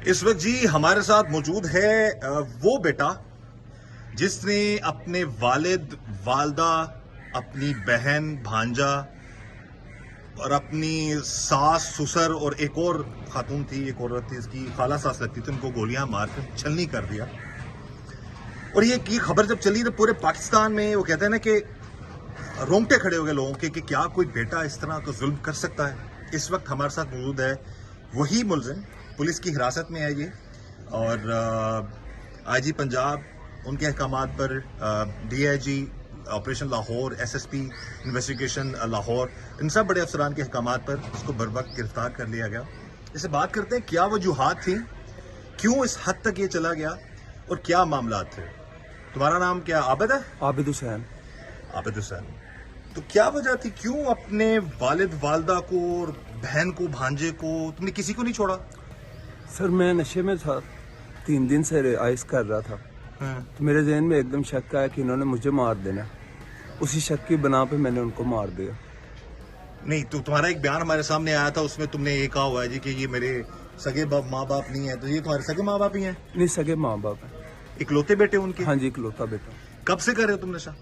इस वक्त जी हमारे साथ मौजूद है वो बेटा जिसने अपने वालिद, वालदा, अपनी बहन, भांजा और अपनी सास, ससुर और एक और खातून थी, एक औरत थी, इसकी खाला सास लगती थी, उनको गोलियां मारकर छलनी कर दिया। और ये की खबर जब चली तो पूरे पाकिस्तान में वो कहते हैं ना कि रोंगटे खड़े हो गए लोगों के कि क्या कोई बेटा इस तरह का जुल्म कर सकता है। इस वक्त हमारे साथ मौजूद है वही मुलजिम, पुलिस की हिरासत में है ये, और आईजी पंजाब उनके अहकामात पर DIG operation Lahore, SSP investigation Lahore, इन सब बड़े अफसरान के अहकामात पर उसको बर वक्त गिरफ्तार कर लिया गया। इससे बात करते हैं क्या वजूहात थी, क्यों इस हद तक ये चला गया और क्या मामला थे। तुम्हारा नाम क्या आबिद है? आबिद हुसैन। आबिद हुसैन, तो क्या वजह थी, क्यों अपने वालिद, वालदा को और बहन को, भांजे को तुमने किसी को नहीं छोड़ा? सर मैं नशे में था, 3 दिन से आइस कर रहा था। तो मेरे जहन में एकदम शक आया कि इन्होंने मुझे मार देना। उसी शक की बना पे मैंने उनको मार दिया। नहीं तो तुम्हारा एक बयान हमारे सामने आया था, उसमें तुमने ये कहा हुआ है जी कि ये मेरे सगे माँ बाप नहीं है। तो ये तुम्हारे सगे माँ बाप ही हैं? नहीं, सगे माँ बाप है। इकलौते बेटे उनके? हाँ जी, इकलौता बेटा। कब से कर रहे हो तुम नशा?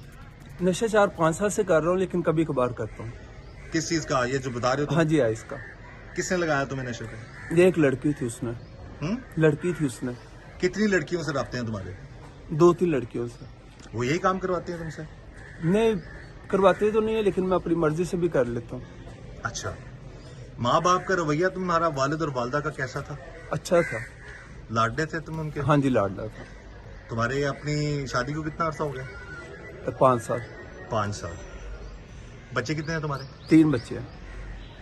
नशा 4-5 साल से कर रहा हूँ, लेकिन कभी कभार करता हूँ। किस चीज का, ये जो बता रहे हो तुम? हाँ जी, आइस का। किसने लगाया तुम्हें नशे पे? ये एक लड़की थी, उसने। लड़की थी उसने। कितनी लड़कियों से रखते हैं तुम्हारे? 2-3 लड़कियों से। वो यही काम करवाते हैं तुमसे? नहीं, करवाते तो नहीं है, लेकिन मैं अपनी मर्जी से भी कर लेता हूँ। अच्छा, माँ बाप का रवैया तुम्हारा वालिद और वालदा का कैसा था? अच्छा था। लाडले थे तुम उनके? हाँ जी, लाडला था। तुम्हारे अपनी शादी को कितना अरसा हो गया? 5 साल। 5 साल। बच्चे कितने हैं तुम्हारे? 3 बच्चे हैं।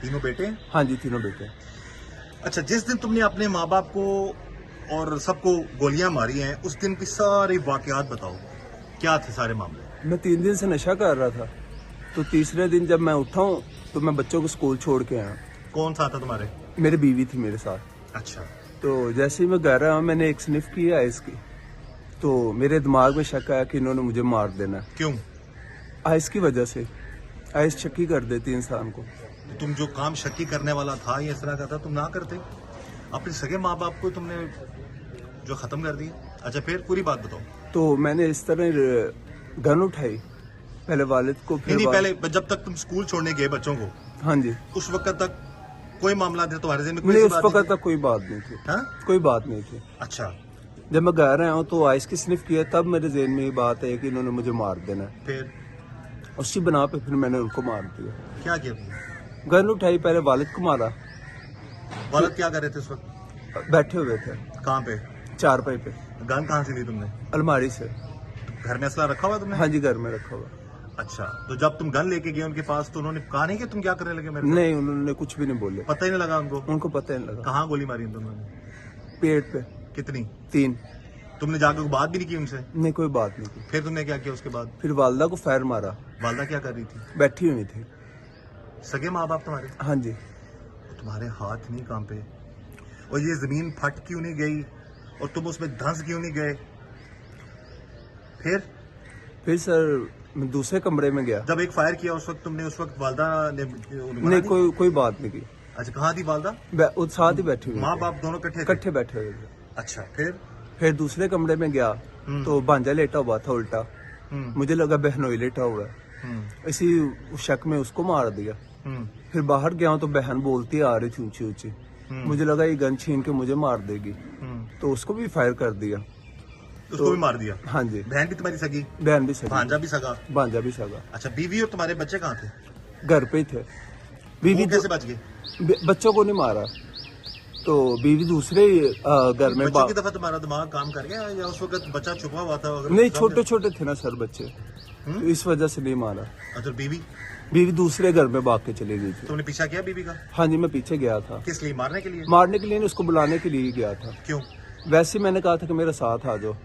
तीनों बेटे हैं? हाँ जी, तीनों बेटे। अच्छा, जिस दिन तुमने अपने माँ बाप को और सबको गोलियां मारी हैं, उस दिन की सारी वाकयात बताओ, क्या थे सारे मामले? मैं 3 दिन से नशा कर रहा था, तो तीसरे दिन जब मैं उठा हूँ तो मैं बच्चों को स्कूल छोड़ के आया। कौन सा था तुम्हारे? मेरी बीवी थी मेरे साथ। अच्छा। तो जैसे ही मैं घर आया, मैंने एक स्निफ की आइस की, तो मेरे दिमाग में शक आया कि इन्होंने मुझे मार देना है। क्यों? आइस की वजह से। आइस शक्की कर देती इंसान को। तो तुम जो काम शक्की करने वाला था, ये इस तरह का था, तुम ना करते? अपने सगे माँ बाप को तुमने जो खत्म कर दिया। अच्छा, फिर पूरी बात बताओ। तो मैंने इस तरह गन उठाई, पहले वालिद को, फिर नहीं, पहले जब तक तुम स्कूल छोड़ने गए बच्चों को, हाँ जी, उस वक्त तक कोई मामला था तुम्हारे ज़हन में? नहीं, उस वक्त तक कोई बात नहीं थी। हाँ? कोई बात नहीं थी। अच्छा, जब मैं घर आया हूँ तो आइस की स्निफ किया, तब मेरे जहन में ये बात है कि इन्होंने मुझे मार देना है। फिर उसी बना पे फिर मैंने उनको मार दिया। क्या किया तुमने? गन उठाई, पहले वालिद को मारा। वालिद क्या कर रहे थे उस वक्त? बैठे हुए थे कहाँ पे? चारपाई पे। गन कहाँ से ली तुमने? अलमारी से। घर में असला रखा हुआ तुमने? हाँ जी, घर में रखा हुआ। अच्छा, तो जब तुम गन लेके गए उनके पास तो उन्होंने कहा नहीं कि तुम क्या करने लगे मेरे साथ? नहीं, उन्होंने कुछ भी नहीं बोले। पता ही नहीं लगा उनको? उनको पता ही नहीं लगा। कहाँ गोली मारी तुमने? पेट पे। कितनी? 3। तुमने जाकर बात भी नहीं की उनसे? नहीं, कोई बात नहीं की। फिर तुमने क्या किया उसके बाद? फिर वालदा को फायर मारा। वालदा क्या कर रही थी? बैठी हुई थी। सगे माँ बाप तुम्हारे? हाँ जी। तुम्हारे हाथ नहीं कांपे? और ये जमीन फट क्यों नहीं गई और तुम उसमें धंस क्यों नहीं गए? फिर सर मैं दूसरे कमरे में गया। जब एक फायर किया उस वक्त तुमने, उस वक्त वालदा ने नहीं, कोई बात नहीं की। अच्छा, कहाँ थी वालदा? वो साथ ही बैठी हुई। माँ बाप दोनों इकट्ठे बैठे हुए थे। अच्छा, फिर दूसरे कमरे में गया तो भांजा लेटा हुआ था उल्टा। मुझे लगा बहनोई लेटा हुआ है, इसी शक में उसको मार दिया। फिर बाहर गया तो बहन बोलती आ रही थी ऊंची ऊंची। मुझे लगा ये गन छीन के मुझे मार देगी, तो उसको भी फायर कर दिया। उसको भी मार दिया? हाँ जी। बहन भी तुम्हारी सगी? बहन भी सगी। भांजा भी सगा? भांजा भी सगा। अच्छा, बीवी और तुम्हारे बच्चे कहाँ थे? घर पे ही थे। बीवी कैसे बच गए? बच्चों को नहीं मारा, तो बीवी दूसरे घर में। बच्चों की दफा तुम्हारा दिमाग काम कर गया या उस वक्त बच्चा छुपा हुआ था? नहीं, छोटे छोटे थे ना सर बच्चे, तो इस वजह से नहीं मारा। अच्छा, बीवी दूसरे घर में भाग के चली गई थी। तुमने पीछा किया बीवी का? हाँ जी, मैं पीछे गया था। किस लिए? मारने के लिए? मारने के लिए नहीं, उसको बुलाने के लिए गया था। क्यों? वैसे मैंने कहा था कि मेरे साथ आ जाओ।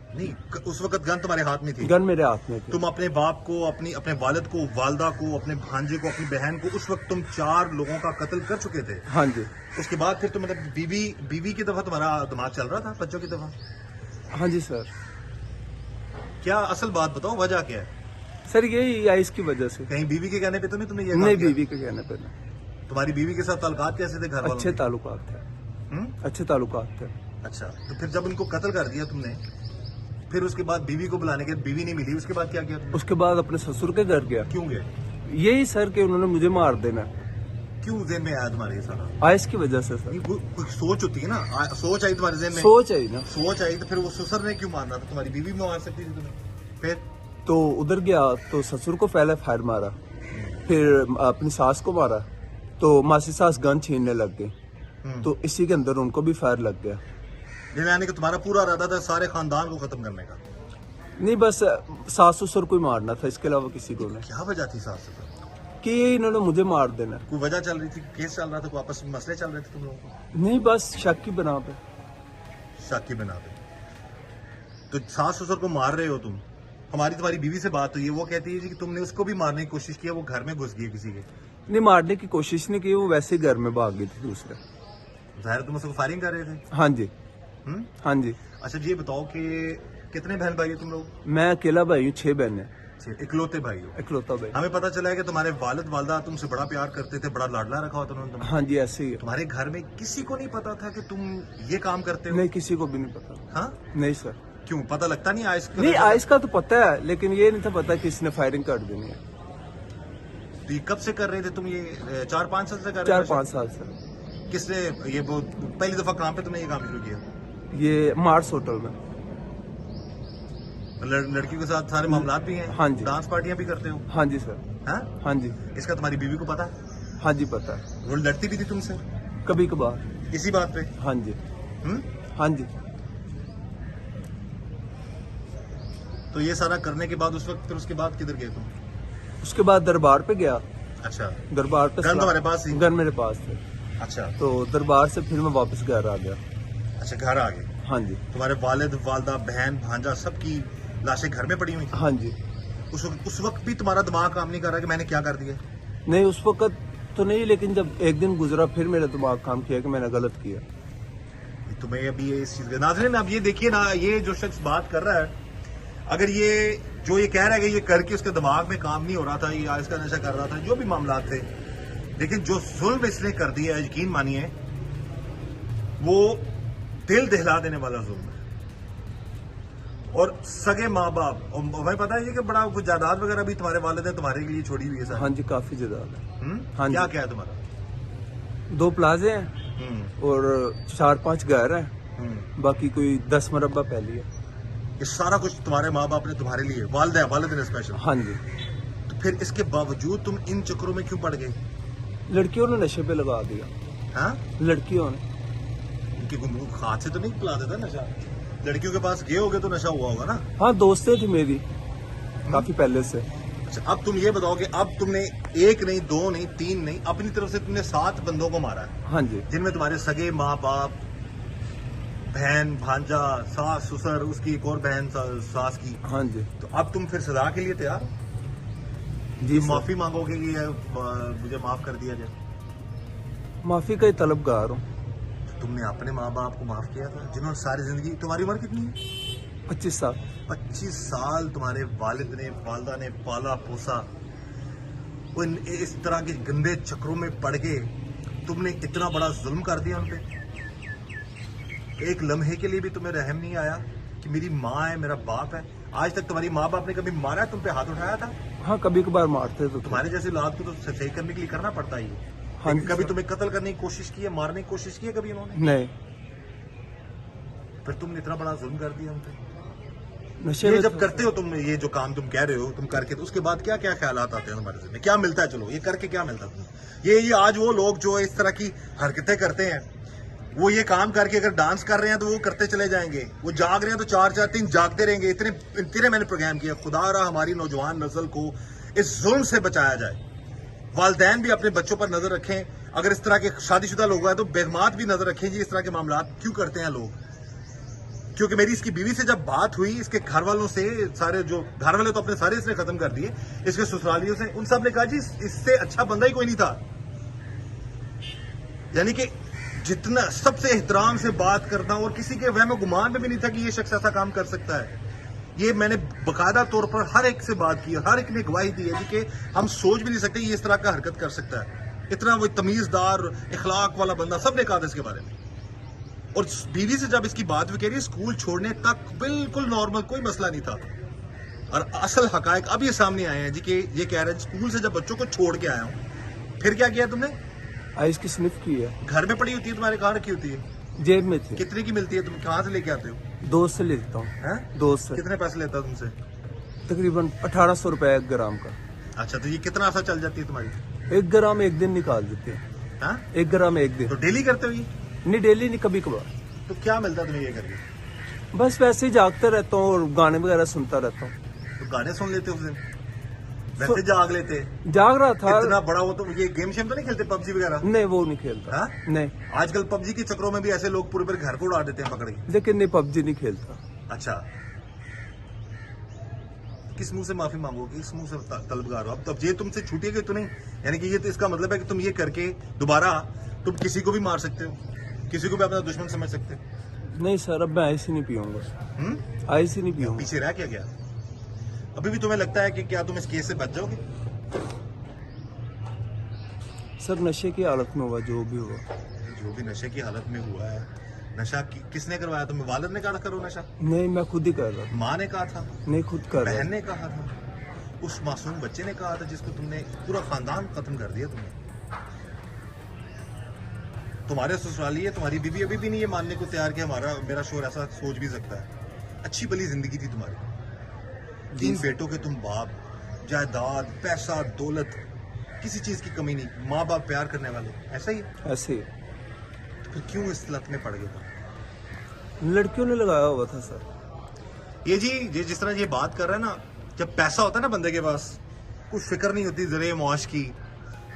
नहीं, उस वक्त गन तुम्हारे हाथ में थी? गन मेरे हाथ में थी। तुम अपने बाप को, अपने वालिद को, वालदा को, अपने भांजे को, अपनी बहन को, उस वक्त तुम 4 लोगों का कत्ल कर चुके थे? हाँ जी। उसके बाद फिर तुम मतलब बीवी की दफा तुम्हारा दिमाग चल रहा था, बच्चों की दफा? हाँ जी सर। क्या असल बात बताओ, वजह क्या है? सर यही आइस की वजह से। कहीं बीवी के कहने पे तो नहीं तुमने ये? नहीं, बीवी के कहने पे नहीं। तुम्हारी बीवी के साथ ताल्लुकात कैसे थे घर वालों के? अच्छे ताल्लुकात थे। अच्छे ताल्लुकात थे। अच्छा, तो फिर जब उनको कत्ल कर दिया तुमने, फिर उसके बाद बीवी को बुलाने के, बीवी नहीं मिली, उसके बाद क्या किया तुमने? उसके बाद अपने ससुर के घर गया। क्यों गए? यही सर कि उन्होंने मुझे मार देना है। क्यों जेन में आया तुम्हारे ये सारा? आयस की वजह से सर। ये कोई सोच होती है ना, सोच आई तुम्हारे जेन में, सोच है ना। सोच आई तो फिर वो ससुर ने क्यों मारना था? तुम्हारी बीवी भी मार सकती थी तुम्हें। फिर तो उधर गया तो ससुर को पहले फायर मारा, फिर अपनी सास को मारा, तो मासी सास गन छीनने लग गई, तो इसी के अंदर उनको भी फायर लग गया। यानी कि तुम्हारा पूरा इरादा था सारे खानदान को खत्म करने का? नहीं, बस सास ससुर को ही मारना था, इसके अलावा किसी को नहीं। क्या वजह थी सास ससुर? कि इन्होंने मुझे मार देना। कोई वजह चल रही थी, केस चल रहा था, कोई आपस में मसले चल रहे थे तुम लोगों को? नहीं, बस शक की बना पे। शक की बिना पे तो सास ससुर को मार रहे हो तुम? हमारी तुम्हारी बीवी से बात हुई है, वो कहती है जी कि तुमने उसको भी मारने की कोशिश की, वो घर में घुस गई किसी के। नहीं, मारने की कोशिश नहीं की, वो वैसे ही घर में भाग गई थी दूसरे। जाहिर तुम उसको फायरिंग कर रहे थे? हाँ जी। हाँ जी। अच्छा, ये बताओ कि कितने बहन भाई हो तुम लोग? मैं अकेला भाई हूँ, 6 बहनें। इकलौते भाई हो? इकलौता भाई। हमें पता चला है कि तुम्हारे वालिद वालदा तुमसे बड़ा प्यार करते थे, बड़ा लाडला रखा होता उन्होंने तुम्हें। हाँ जी, ऐसे ही है। तुम्हारे घर में किसी को नहीं पता था कि तुम ये काम करते हो? नहीं, किसी को भी नहीं पता। हाँ? नहीं सर। क्यों पता लगता नहीं आइस का? नहीं, आइस का तो पता है, लेकिन ये नहीं था पता कि इसने फायरिंग कर देनी है। तो ये कब से कर रहे थे तुम? ये 4-5 साल से कर रहे थे? 4-5 साल से। किसने ये वो पहली दफा कहाँ पे तुमने ये काम शुरू किया? ये मार्स होटल में। लड़की के साथ सारे मामलात भी हैं? हाँ जी। डांस पार्टियां भी करते हो? हाँ जी सर। हाँ? हाँ जी। इसका तुम्हारी बीवी को पता? हाँ जी, पता है। वो लड़ती भी थी तुमसे कभी कभार। इसी बात पे? हाँ जी। हम्म? हाँ जी। तो ये सारा करने के बाद उस वक्त फिर उसके बाद किधर गए तुम? उसके बाद दरबार पे गया। अच्छा, दरबार पे गन तुम्हारे पास ही? गन मेरे पास थे। अच्छा, तो दरबार से फिर मैं वापस घर आ गया। अच्छा, घर आ गए? हाँ जी। तुम्हारे वालिद वालदा बहन भांजा सबकी लाशें घर में पड़ी हुई थी? हाँ जी। उस वक्त भी तुम्हारा दिमाग काम नहीं कर रहा कि मैंने क्या कर दिया? नहीं, उस वक्त तो नहीं, लेकिन जब एक दिन गुजरा फिर मेरा दिमाग काम किया कि मैंने गलत किया। तुम्हें अभी ये इस चीज का नाज़रीन, अब ये देखिए ना, ये जो शख्स बात कर रहा है, अगर ये जो ये कह रहा है कि ये करके उसके दिमाग में काम नहीं हो रहा था, ये आइस का नशा कर रहा था, जो भी मामला थे, लेकिन जो जुल्म इसने कर दिया है, यकीन मानिए वो दिल दहला देने वाला जुल्म है। और सगे माँ बाप, और हमें पता है कि बड़ा कुछ जायदाद वगैरह भी तुम्हारे वालिद ने तुम्हारे लिए छोड़ी हुई है सर? हाँ जी, काफी ज्यादा। हाँ क्या जी। क्या है तुम्हारा? 2 प्लाजे हैं और 4-5 घर हैं, बाकी कोई 10 मरबा पहली है। ये सारा कुछ तुम्हारे माँ बाप ने तुम्हारे लिए, वालिद ने स्पेशल? हाँ जी। तो फिर इसके बावजूद तुम इन चक्करों में क्यों पड़ गए? लड़कियों ने नशे पे लगा दिया। हाँ? लड़कियों ने। उनकी हाथ से तो नहीं पिला देता नशा? लड़कियों के पास गए होगे तो नशा हुआ होगा ना? हाँ, दोस्तें थी मेरी काफी पहले से। अच्छा, अब तुम ये बताओ कि अब तुमने 1 नहीं, 2 नहीं, 3 नहीं, अपनी तरफ से तुमने 7 बंदों को मारा है, हाँ जी। जिनमें तुम्हारे सगे माँ बाप, बहन भांजा, सास ससुर, उसकी एक और बहन सास की। हाँ जी। तो अब तुम फिर सजा के लिए तैयार? जी सर। माफी मांगोगे कि मुझे माफ कर दिया जाए? माफी का ही तलबगार हूँ। तुमने अपने माँ बाप को माफ किया था जिन्होंने सारी जिंदगी, तुम्हारी उम्र कितनी है? 25 साल। 25 साल तुम्हारे वालिद ने वालदा ने पाला पोसा, उन इस तरह के गंदे चक्रों में पड़ के तुमने इतना बड़ा जुल्म कर दिया उन पे। एक लम्हे के लिए भी तुम्हें रहम नहीं आया कि मेरी माँ है, मेरा बाप है? आज तक तुम्हारी माँ बाप ने कभी मारा है, तुम पे हाथ उठाया था? हाँ, कभी कभार मारते तो तुम्हारे जैसे लाद को तो सही करने के लिए करना पड़ता ही है। हाँ जी कभी सर। तुम्हें कत्ल करने की कोशिश की है, मारने की कोशिश की है कभी उन्होंने? नहीं। फिर तुमने इतना बड़ा जुल्म कर दिया उन पे। नशे ये में जब तो- करते हो तुम, ये जो काम तुम कह रहे हो तुम करके, तो उसके बाद क्या क्या ख्यालात आते हैं तुम्हारे जिंदगी में? क्या मिलता है? चलो, ये करके क्या मिलता है तुम्हें? ये आज वो लोग जो इस तरह की हरकतें करते हैं, वो ये काम करके अगर डांस कर रहे हैं तो वो करते चले जाएंगे, वो जाग रहे हैं तो 4-4-3 जागते रहेंगे। इतने मैंने प्रोग्राम किया, खुदा रहा हमारी नौजवान नस्ल को इस जुल्म से बचाया जाए। वालदैन भी अपने बच्चों पर नजर रखें, अगर इस तरह के शादीशुदा लोग हैं तो बेहमात भी नजर रखें जी, इस तरह के मामला क्यों करते हैं लोग। क्योंकि मेरी इसकी बीवी से जब बात हुई, इसके घर वालों से, सारे जो घर वाले तो अपने सारे इसने खत्म कर दिए, इसके ससुरालियों से, उन सब ने कहा जी इससे अच्छा बंदा ही कोई नहीं था। यानी कि जितना सबसे एहतराम से बात करना, और किसी के वहम गुमान में भी नहीं था कि ये शख्स ऐसा काम कर सकता है। ये मैंने बाकायदा तौर पर हर एक से बात की, हर एक ने गवाही दी है कि हम सोच भी नहीं सकते ये इस तरह का हरकत कर सकता है। इतना वो तमीजदार इखलाक वाला बंदा, सब ने कहा था इसके बारे में। और बीवी से जब इसकी बात भी कह रही है, स्कूल छोड़ने तक बिल्कुल नॉर्मल, कोई मसला नहीं था। और असल हकायक अब ये सामने आए हैं जी कि ये कह रहे हैं स्कूल से जब बच्चों को छोड़ के आया हूँ। फिर क्या किया तुमने? आइस की स्निफ की है। घर में पड़ी होती है तुम्हारे? कहाँ रखी होती है? जेब में थी। कितने की मिलती है? तुम कहाँ से लेके आते हो? दोस्त से लेता हूँ। हैं? दोस्त से। कितने पैसे लेता है तुमसे? तकरीबन 1800 रुपए 1 ग्राम का। अच्छा, तो ये कितना अर्सा चल जाती है तुम्हारी? 1 ग्राम 1 दिन निकाल देते हैं। हाँ? 1 ग्राम 1 दिन। तो डेली करते हो ये? नहीं डेली नहीं, कभी कभार। तो क्या मिलता है तुम्हें ये करके? बस वैसे ही जागता रहता हूँ और गाने वगैरह सुनता रहता हूँ। तो गाने सुन लेते उस दिन? वैसे जाग लेते? जाग रहा था। इतना बड़ा वो, तो ये गेम शेम तो नहीं खेलते, पबजी वगैरह? नहीं वो नहीं खेलता। हाँ? नहीं। आजकल पबजी के चक्रों में भी ऐसे लोग पूरे पूरे घर को उड़ा देते हैं पकड़ के। लेकिन नहीं, पबजी नहीं खेलता। अच्छा, किस मुंह से माफी मांगोगे? किस मुंह से तलबगार हो? अब ये तुमसे छूटेगी तो नहीं, यानी कि ये तो इसका मतलब है कि तुम ये करके दोबारा तुम किसी को भी मार सकते हो, किसी को भी अपना दुश्मन समझ सकते हो। नहीं सर, अब मैं आइस ही नहीं पीऊंगा। आइस ही नहीं पीऊंगा। पीछे रह क्या गया? अभी भी तुम्हें लगता है कि क्या तुम इस केस से बच जाओगे? सर नशे की हालत में हुआ जो भी हुआ। जो भी नशे की हालत में हुआ है, नशा किसने करवाया? तुम्हें वालिद ने कहा करो नशा? नहीं, मैं खुद ही कर रहा था। माँ ने कहा था? नहीं, खुद कर रहा बहन ने कहा था? उस मासूम बच्चे ने कहा था जिसको तुमने, पूरा खानदान खत्म कर दिया तुमने। तुम्हारे ससुराली है, तुम्हारी बीवी अभी भी नहीं ये मानने को तैयार कि मेरा शोर ऐसा सोच भी सकता है। अच्छी भली जिंदगी थी तुम्हारी, 3 बेटों के तुम बाप, जायदाद, पैसा, दौलत, किसी चीज की कमी नहीं, माँ बाप प्यार करने वाले, ऐसा ही है। ऐसे ही। तो फिर क्यों इस लत में पड़ गए तुम? लड़कियों ने लगाया हुआ था सर। ये जी जिस तरह ये बात कर रहे हैं ना, जब पैसा होता है ना बंदे के पास, कुछ फिक्र नहीं होती ज़रे मौश की,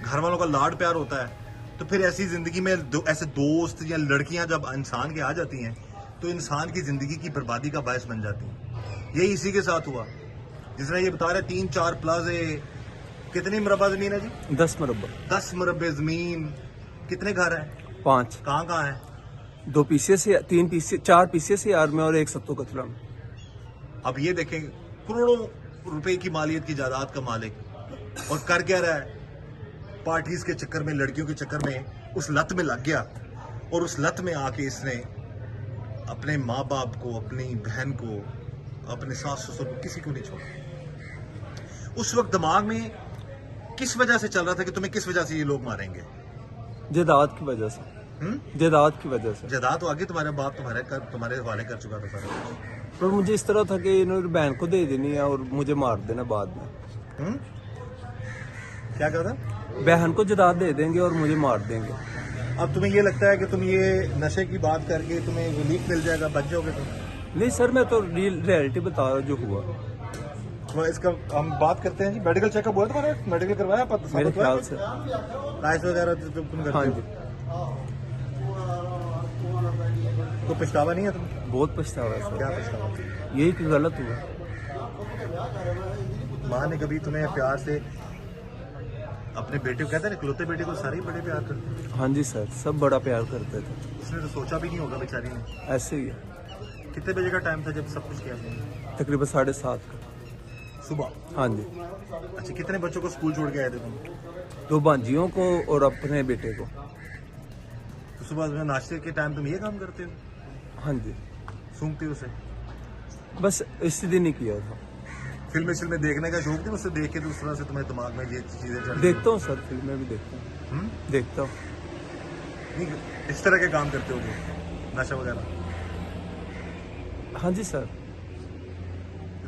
घर वालों का लाड प्यार होता है, तो फिर ऐसी जिंदगी में ऐसे दोस्त या लड़कियां जब इंसान के आ जाती हैं तो इंसान की जिंदगी की बर्बादी का बायस बन जाती हैं। यही इसी के साथ हुआ। जिस तरह ये बता रहे 3-4 प्लाजे, कितनी मुरब्बा जमीन है जी? 10 मुरब्बा। 10 मुरब्बे जमीन, कितने घर हैं? 5। कहाँ कहाँ है? 2 पीछे से, 3 पीछे, 4 पीछे से यार में और 1 सत्तो कतला में। अब ये देखें, करोड़ों रुपए की मालियत की जायदाद का मालिक, और कर क्या रहा है? पार्टीज के चक्कर में, लड़कियों के चक्कर में उस लत में लग गया, और उस लत में आके इसने अपने माँ बाप को, अपनी बहन को, अपने सास ससुर को, किसी को नहीं छोड़ा। उस वक्त दिमाग में किस वजह से चल रहा था कि तुम्हें किस वजह से ये लोग मारेंगे? जायदाद की वजह से। जायदाद की वजह से। जायदाद तो आगे तुम्हारे बाप तुम्हारे हवाले कर चुका था सारा। पर मुझे इस तरह था कि इन्होंने बहन को दे देनी है और मुझे मार देना बाद में। क्या कर रहा? बहन को जायदाद दे देंगे और मुझे मार देंगे। अब तुम्हें ये लगता है कि तुम ये नशे की बात करके तुम्हें रिलीफ मिल जाएगा, बच जाओगे तुम? नहीं सर, मैं तो रियलिटी बता रहा हूँ जो हुआ। तो इसका हम बात करते हैं जी। मेडिकल चेकअप हुआ तुम्हारा? मेडिकल करवाया? मेरे ख्याल से लाइस वगैरह जो तुम करते हाँ हो? जी। तो पछतावा नहीं है तुम्हें? बहुत पछतावा है क्या सर, पछतावा? यही कि गलत हुआ। माँ ने कभी तुम्हें प्यार से अपने बेटे को, कहते हैं इकलौते बेटे को सारे ही बड़े प्यार करते हैं? हाँ जी सर, सब बड़ा प्यार करते थे। उसने तो सोचा भी नहीं होगा बेचारी ने। ऐसे ही है। कितने बजे का टाइम था जब सब कुछ किया तुमने? तकरीबन 7:30 का। सुबह? हाँ जी। अच्छा, कितने बच्चों को स्कूल छोड़ के आए थे तुम? 2 भांजियों को और अपने बेटे को। तो सुबह नाश्ते के टाइम तुम ये काम करते हो? हाँ जी। सूंघते हो उसे? बस इसी दिन ही किया था। फिल्में देखने का शौक नहीं? उससे देख के तो उस तरह से तुम्हें दिमाग में ये चीजें चल रही देखता हूँ सर, फिल्में भी देखता हूँ। देखता हूँ। नहीं, इस तरह के काम करते हो जो नशा वगैरह? हाँ जी सर।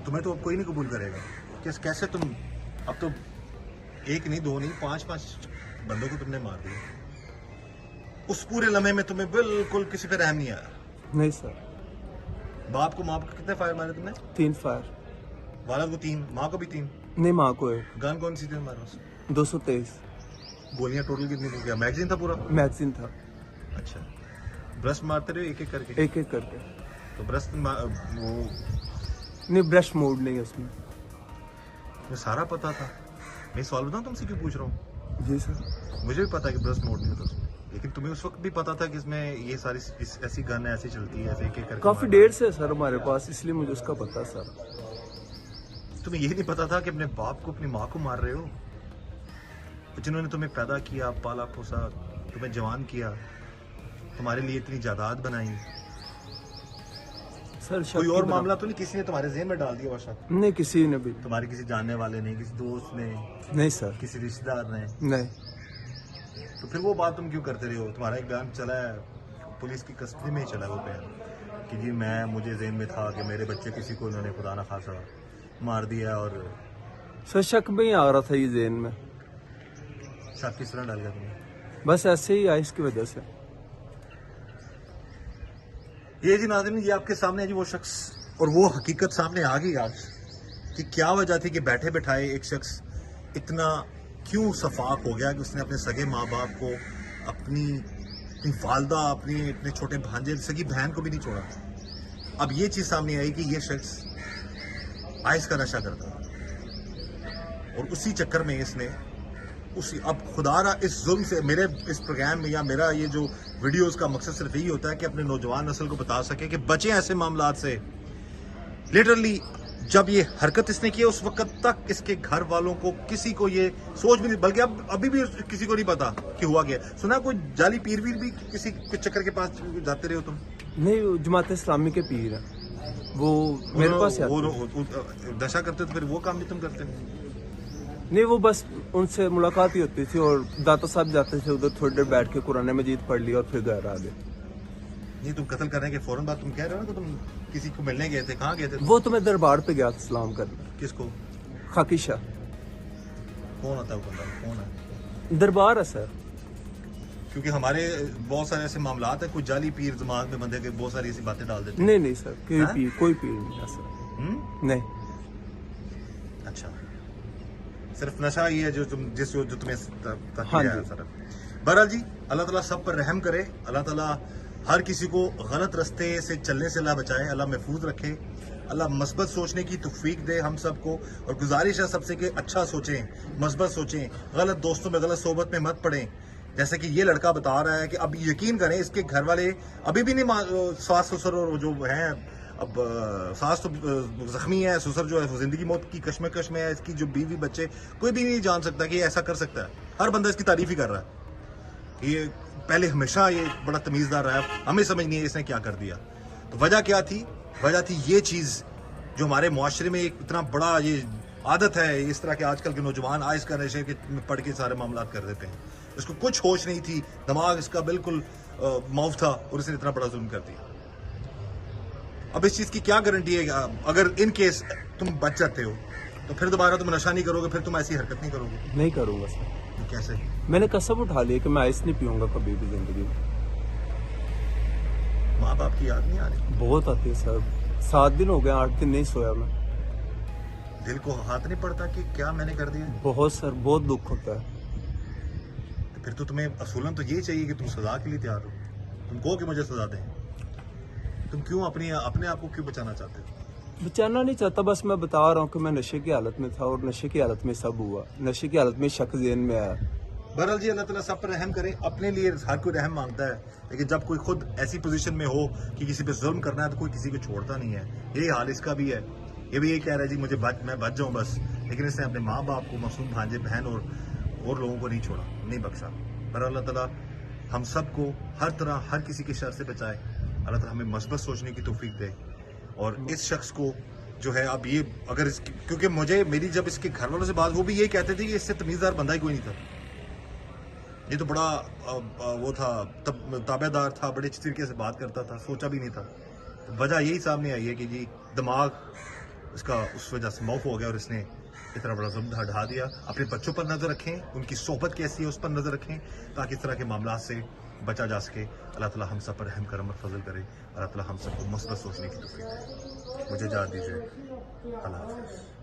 तुम्हें तो अब कोई नहीं कबूल करेगा। कैसे तुम, अब तो 1 नहीं 2 नहीं 5-5 बंदों को तुमने मार दिया। उस पूरे लम्हे में तुम्हें बिल्कुल किसी पे रहम नहीं आया? नहीं सर। बाप को, माँ को कितने फायर मारे तुमने? 3 फायर। वालद को 3, माँ को भी 3? नहीं, माँ को 1। गन कौन सी थी तुम्हारे पास? 223 गोलियां टोटल कितनी थी? क्या मैगजीन था पूरा? मैगजीन था। अच्छा, ब्रश मारते रहे एक एक करके? एक एक करके। तो ब्रश वो नहीं, ब्रश मोड नहीं है उसमें। मुझे सारा पता था। मैं सवाल बताऊं तुमसे क्यों पूछ रहा हूँ? जी सर। मुझे भी पता है कि ब्रश मोड नहीं होता उसमें, लेकिन तुम्हें उस वक्त भी पता था कि इसमें ये सारी ऐसी गन ऐसी चलती है, ऐसे एक एक करके काफी मारना। देर से है सर हमारे पास, इसलिए मुझे उसका पता है सर। तुम्हें ये नहीं पता था कि अपने बाप को, अपनी माँ को मार रहे हो, जिन्होंने तुम्हें पैदा किया, पाला पोसा, तुम्हें जवान किया, तुम्हारे लिए इतनी जायदाद बनाई, सर शक कोई की और बना- मामला तो नहीं किसी ने तुम्हारे ज़हन में डाल दिया वो शक? नहीं, किसी ने भी तुम्हारे किसी जानने वाले ने, किसी दोस्त ने, नहीं सर, किसी रिश्तेदार ने? नहीं। तो फिर वो बात तुम क्यों करते रहे हो? तुम्हारा एक बयान चला है, पुलिस की कस्टडी में ही चला है वो बयान कि जी मुझे ज़हन में था कि मेरे बच्चे किसी को उन्होंने खुदा ना खासा मार दिया, और सर शक में ही आ रहा था ये ज़हन में, शक किस तरह डाल गया तुम्हें? बस ऐसे ही आया इसकी वजह से। ये जी नाज़रीन, ये आपके सामने है जी वो शख्स, और वो हकीकत सामने आ गई आज कि क्या वजह थी कि बैठे बैठाए एक शख्स इतना क्यों सफाक हो गया कि उसने अपने सगे माँ बाप को, अपनी अपनी वालदा, अपने छोटे भांजे, सगी बहन को भी नहीं छोड़ा। अब ये चीज़ सामने आई कि ये शख्स आइस का नशा करता था, और उसी चक्कर में इसने अब खुदारा इस जुल्म से, मेरे इस प्रोग्राम में या मेरा ये जो वीडियोस का मकसद सिर्फ यही होता है कि अपने नौजवान नस्ल को बता सके कि बचें ऐसे मामलात से। लिटरली जब ये हरकत इसने की उस वक्त तक इसके घर वालों को किसी को ये सोच भी नहीं, बल्कि अब अभी भी किसी को नहीं पता कि हुआ क्या। सुना कोई जाली पीर वीर भी किसी के चक्कर के पास जाते रहे हो तुम? नहीं, वो जमात इस्लामी के पीर है, वो मेरे पास आते हैं। वो नशा करते तो फिर वो काम भी तुम करते? नहीं, वो बस उनसे मुलाकात ही होती थी और दाता साहब जाते थे उधर, थोड़ी देर बैठ के कुरान मजीद पढ़ लिया और फिर घर आ गए। नहीं, तुम कत्ल करने के फौरन बाद तुम कह रहे हो ना कि तुम किसी को मिलने गए थे, कहाँ गए थे? वो तो मैं दरबार पे गया था सलाम करने। किसको? खाकी शाह कौन होता है वो बंदा, कौन है? दरबार है सर। क्योंकि हमारे बहुत सारे ऐसे मामलात है, कुछ जाली पीर दिमाग में बंदे के बहुत सारी ऐसी बातें डाल देते हैं। नहीं सर, हाँ? कोई पीर नहीं है सर। नहीं। अच्छा, सिर्फ नशा ही है जो तुम्हें हाँ जी। सर। बहरहाल जी, अल्लाह ताला सब पर रहम करे, अल्लाह ताला हर किसी को गलत रास्ते से चलने से अल्लाह बचाए, अल्लाह महफूज रखे, अल्लाह मस्बत सोचने की तौफीक दे हम सबको। और गुजारिश है सबसे कि अच्छा सोचें, मस्बत सोचें, गलत दोस्तों में, गलत सोबत में मत पड़ें। जैसे कि ये लड़का बता रहा है कि अब यकीन करें इसके घर वाले अभी भी नहीं, सास ससुर और जो हैं, अब सास तो जख्मी है, ससुर जो है वो जिंदगी मौत की कश्मकश में है, इसकी जो बीवी बच्चे, कोई भी नहीं जान सकता कि ये ऐसा कर सकता है। हर बंदा इसकी तारीफ ही कर रहा है। ये पहले हमेशा ये बड़ा तमीज़दार रहा है, हमें समझ नहीं है इसने क्या कर दिया। तो वजह क्या थी? वजह थी ये चीज़ जो हमारे मुआशरे में एक इतना बड़ा ये आदत है, इस तरह के आजकल के नौजवान आइस का नशे के पढ़ के सारे मामला कर देते हैं। इसको कुछ होश नहीं थी, दिमाग इसका बिल्कुल माउफ था, और इसने इतना बड़ा जुल्म कर दिया। अब इस चीज़ की क्या गारंटी है? अगर इन केस तुम बच जाते हो तो फिर दोबारा तुम नशा नहीं करोगे, फिर तुम ऐसी हरकत नहीं करोगे? नहीं करूंगा सर। तो कैसे? मैंने कसम उठा ली कि मैं आइस नहीं पीऊंगा कभी भी जिंदगी में। माँ बाप की याद नहीं आ रही? बहुत आती है सर, 7 दिन हो गए, 8 दिन नहीं सोया मैं। दिल को हाथ नहीं पड़ता कि क्या मैंने कर दिया? बहुत सर, बहुत दुख होता है। तो फिर तो तुम्हें असूलन तो यही चाहिए कि तुम सजा के लिए तैयार हो। तुम कहो कि मुझे सजा दें, तुम क्यों अपने आप को क्यों बचाना चाहते हो? बचाना नहीं चाहता, बस मैं बता रहा हूँ कि मैं नशे की हालत में था और नशे की हालत में सब हुआ, नशे की हालत में शक ज़हन में आया। बहरहाल जी, अल्लाह ताला सब पर रहम करे। अपने लिए हर कोई रहम मांगता है, लेकिन जब कोई खुद ऐसी पोजीशन में हो कि किसी पे जुल्म करना है तो कोई किसी को छोड़ता नहीं है। यही हाल इसका भी है। ये भी यही कह रहा है जी मैं बच जाऊँ बस, लेकिन इसने अपने माँ बाप को, मासूम भांजे बहन और लोगों को नहीं छोड़ा, नहीं बख्शा। बहरहाल अल्लाह ताला हम सबको हर तरह, हर किसी के शर से बचाए। अल्लाह ताला हमें मस्बत सोचने की तौफीक दे। और इस शख्स को जो है, अब ये अगर क्योंकि मेरी जब इसके घर वालों से बात, वो भी यही कहते थे कि इससे तमीज़दार बंदा ही कोई नहीं था। ये तो बड़ा वो था, ताबेदार था, बड़े अच्छे तरीके से बात करता था, सोचा भी नहीं था। तो वजह यही सामने आई है कि जी दिमाग इसका उस वजह से मौफ हो गया और इसने इतना बड़ा जुल्म ढा दिया। अपने बच्चों पर नज़र रखें, उनकी सोहबत कैसी है उस पर नज़र रखें, ताकि इस तरह के मामला से बचा जा सके। अल्लाह ताला हम सब पर रहम करम और फजल करे। अल्लाह ताला हम सबको मस्बत सोचने की तौफीक दे। मुझे इजाज़त दीजिए। अल्लाह हाफ़िज़।